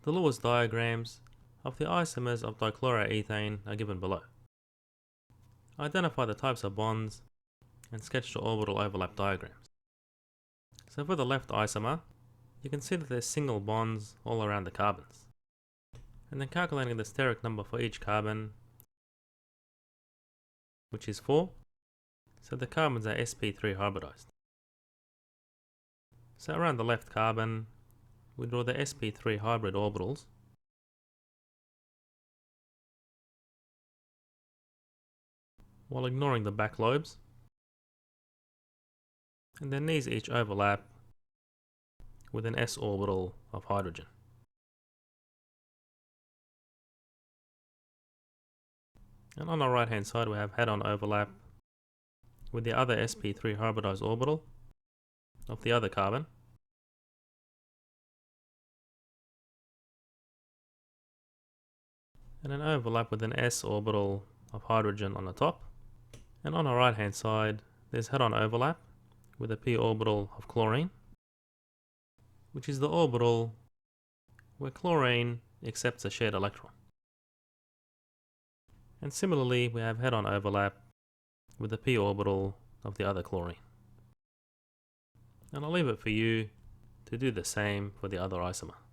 The Lewis diagrams of the isomers of dichloroethane are given below. Identify the types of bonds and sketch the orbital overlap diagrams. So for the left isomer, you can see that there's single bonds all around the carbons. And then calculating the steric number for each carbon, which is 4, so the carbons are sp3 hybridized. So around the left carbon, we draw the sp3 hybrid orbitals, while ignoring the back lobes, and then these each overlap with an s orbital of hydrogen. And on the right hand side we have head-on overlap with the other sp3 hybridized orbital of the other carbon, and an overlap with an s orbital of hydrogen on the top. And on the right hand side there's head-on overlap with a p orbital of chlorine, which is the orbital where chlorine accepts a shared electron. And similarly we have head-on overlap with the p orbital of the other chlorine. And I'll leave it for you to do the same for the other isomer.